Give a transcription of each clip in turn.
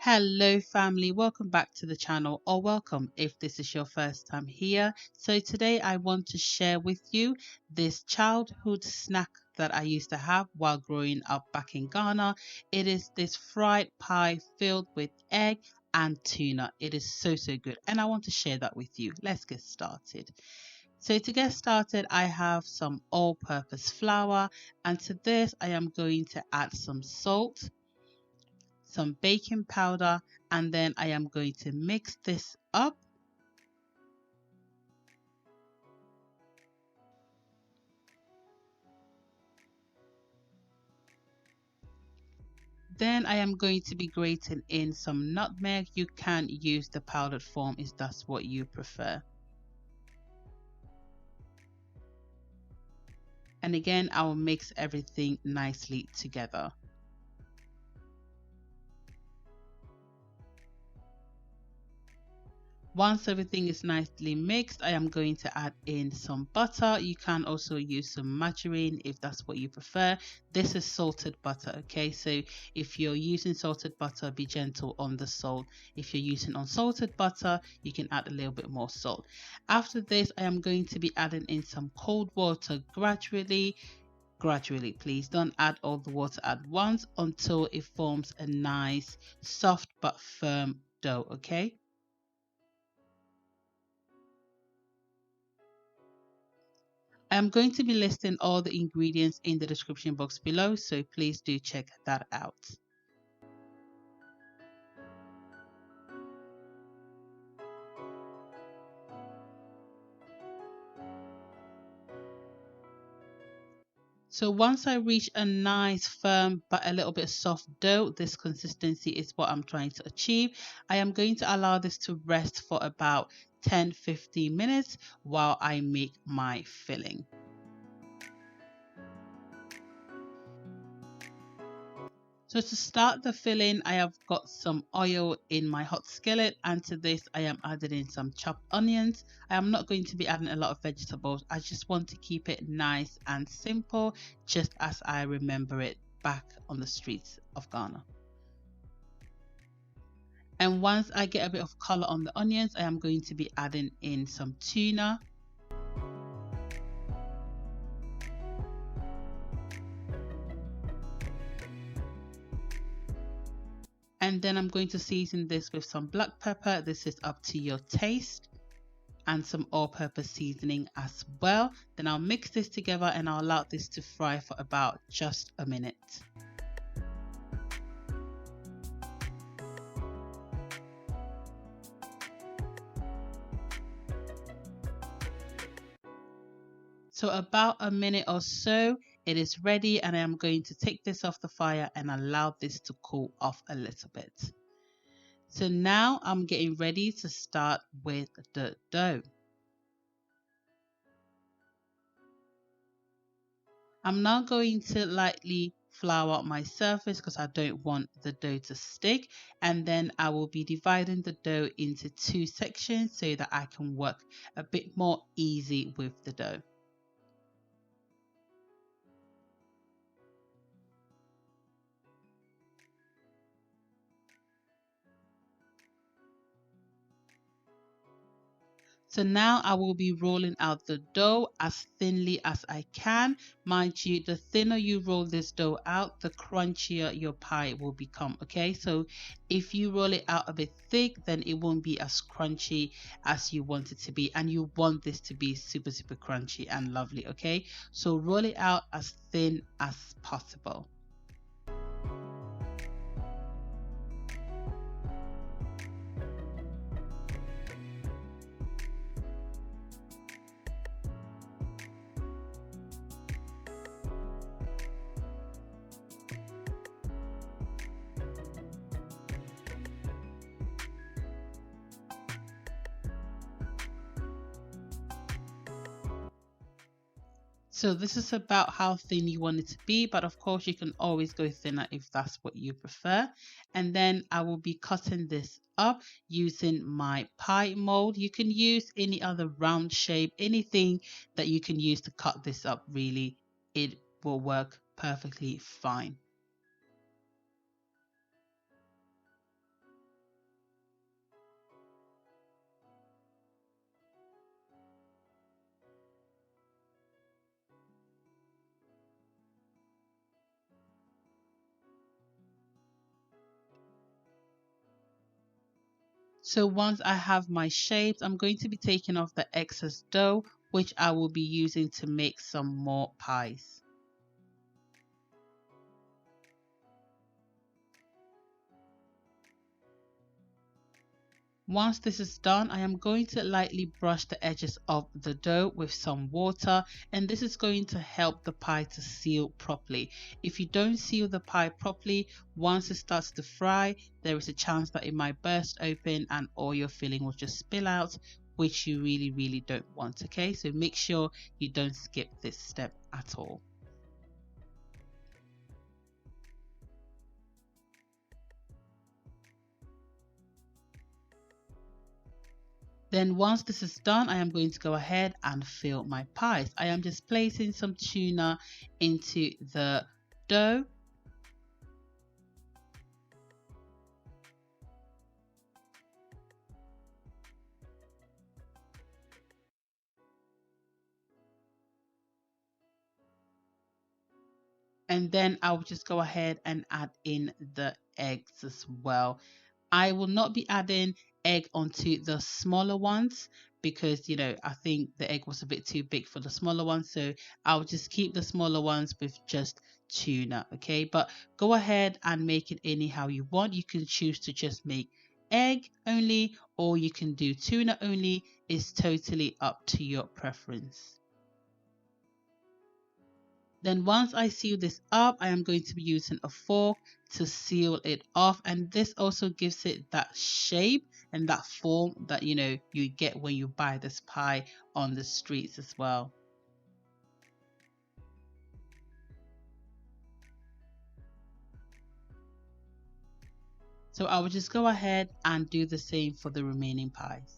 Hello family, welcome back to the channel, or welcome if this is your first time here. So today I want to share with you this childhood snack that I used to have while growing up back in Ghana. It is this fried pie filled with egg and tuna. It is so good and I want to share that with you. Let's get started. So to get started, I have some all-purpose flour, and to this I am going to add some salt, some baking powder, and then I am going to mix this up. Then I am going to be grating in some nutmeg. You can use the powdered form if that's what you prefer. And again, I will mix everything nicely together. Once everything is nicely mixed, I am going to add in some butter. You can also use some margarine if that's what you prefer. This is salted butter, okay? So if you're using salted butter, be gentle on the salt. If you're using unsalted butter, you can add a little bit more salt. After this, I am going to be adding in some cold water gradually. Please don't add all the water at once until it forms a nice, soft but firm dough, okay? I'm going to be listing all the ingredients in the description box below, so please do check that out. So once I reach a nice firm but a little bit soft dough, this consistency is what I'm trying to achieve. I am going to allow this to rest for about 10-15 minutes while I make my filling. So to start the filling, I have got some oil in my hot skillet, and to this I am adding in some chopped onions. I am not going to be adding a lot of vegetables. I just want to keep it nice and simple, just as I remember it back on the streets of Ghana. And once I get a bit of color on the onions, I am going to be adding in some tuna. And then I'm going to season this with some black pepper. This is up to your taste. And some all-purpose seasoning as well. Then I'll mix this together and I'll allow this to fry for about just a minute. So about a minute or so, it is ready, and I am going to take this off the fire and allow this to cool off a little bit. So now I'm getting ready to start with the dough. I'm now going to lightly flour my surface because I don't want the dough to stick, and then I will be dividing the dough into two sections so that I can work a bit more easy with the dough. So now I will be rolling out the dough as thinly as I can. Mind you, the thinner you roll this dough out, the crunchier your pie will become, okay? So if you roll it out a bit thick, then it won't be as crunchy as you want it to be. And you want this to be super crunchy and lovely, okay? So roll it out as thin as possible. So this is about how thin you want it to be, but of course you can always go thinner if that's what you prefer. And then I will be cutting this up using my pie mold. You can use any other round shape, anything that you can use to cut this up, really. It will work perfectly fine. So once I have my shapes, I'm going to be taking off the excess dough, which I will be using to make some more pies. Once this is done, I am going to lightly brush the edges of the dough with some water, and this is going to help the pie to seal properly. If you don't seal the pie properly, once it starts to fry, there is a chance that it might burst open and all your filling will just spill out, which you really don't want. Okay, so make sure you don't skip this step at all. Then once this is done, I am going to go ahead and fill my pies. I am just placing some tuna into the dough. And then I'll just go ahead and add in the eggs as well. I will not be adding egg onto the smaller ones because I think the egg was a bit too big for the smaller ones, so I'll just keep the smaller ones with just tuna. Okay, but go ahead and make it anyhow you want. You can choose to just make egg only, or you can do tuna only. It's totally up to your preference. Then once I seal this up, I am going to be using a fork to seal it off, and this also gives it that shape and that form that you get when you buy this pie on the streets as well. So I will just go ahead and do the same for the remaining pies.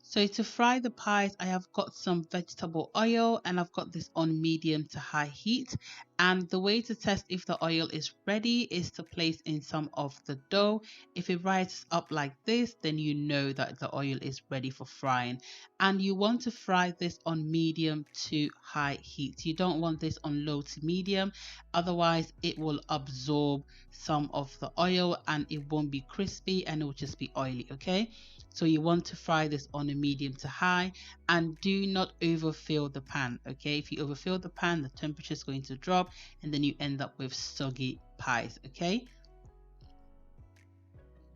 So to fry the pies, I have got some vegetable oil and I've got this on medium to high heat. And the way to test if the oil is ready is to place in some of the dough. If it rises up like this, then you know that the oil is ready for frying. And you want to fry this on medium to high heat. You don't want this on low to medium, otherwise it will absorb some of the oil and it won't be crispy and it will just be oily, okay? So you want to fry this on a medium to high, and do not overfill the pan. Okay, if you overfill the pan, the temperature is going to drop and then you end up with soggy pies. Okay,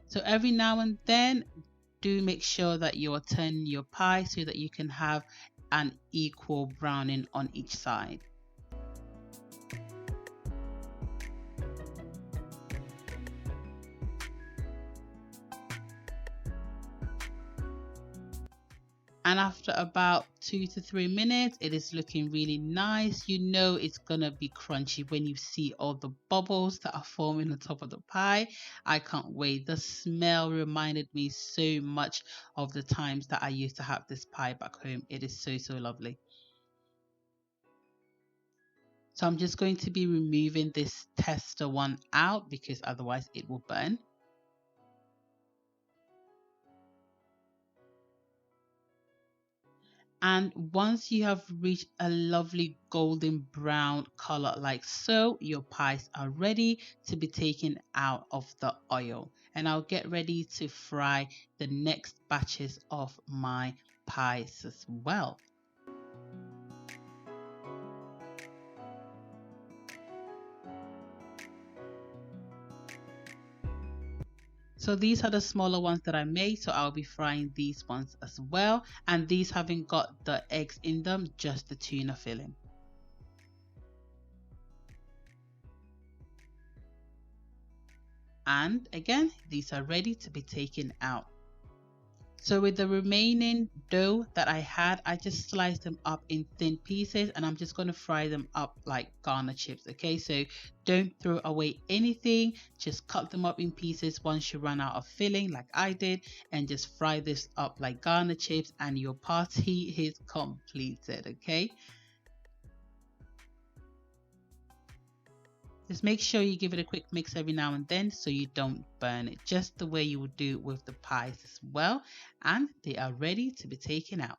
so every now and then do make sure that you are turning your pie so that you can have an equal browning on each side. And after about 2 to 3 minutes, it is looking really nice. You know it's gonna be crunchy when you see all the bubbles that are forming on top of the pie. I can't wait. The smell reminded me so much of the times that I used to have this pie back home. It is so lovely. So I'm just going to be removing this tester one out because otherwise it will burn. And once you have reached a lovely golden brown color like so, your pies are ready to be taken out of the oil. And I'll get ready to fry the next batches of my pies as well. So these are the smaller ones that I made, so I'll be frying these ones as well, and these haven't got the eggs in them, just the tuna filling. And again, these are ready to be taken out. So with the remaining dough that I had, I just sliced them up in thin pieces, and I'm just going to fry them up like Ghana chips. Okay, so don't throw away anything, just cut them up in pieces once you run out of filling like I did, and just fry this up like Ghana chips and your party is completed. Okay, just make sure you give it a quick mix every now and then so you don't burn it, just the way you would do with the pies as well. And they are ready to be taken out.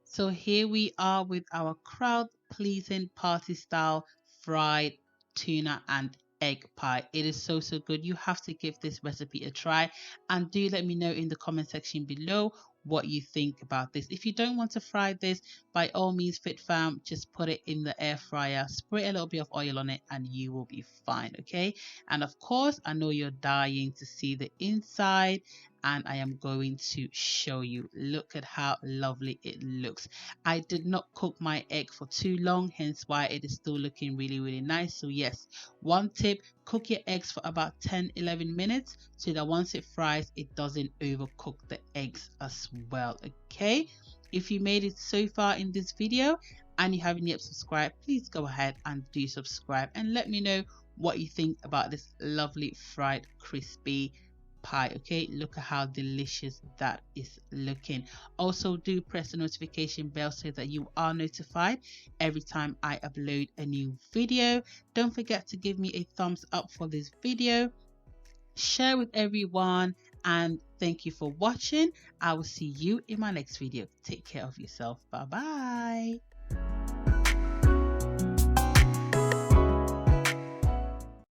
So here we are with our crowd pleasing party style fried tuna and egg pie. It is so good. You have to give this recipe a try, and do let me know in the comment section below what you think about this. If you don't want to fry this, by all means, fit fam, just put it in the air fryer, spray a little bit of oil on it, and you will be fine. Okay, and of course I know you're dying to see the inside, and I am going to show you. Look at how lovely it looks. I did not cook my egg for too long, hence why it is still looking really nice. So yes, one tip, cook your eggs for about 10-11 minutes so that once it fries, it doesn't overcook the eggs as well. Okay, if you made it so far in this video and you haven't yet subscribed, please go ahead and do subscribe, and let me know what you think about this lovely fried crispy pie. Okay, look at how delicious that is looking. Also, do press the notification bell so that you are notified every time I upload a new video. Don't forget to give me a thumbs up for this video, share with everyone, and thank you for watching. I will see you in my next video. Take care of yourself. Bye bye.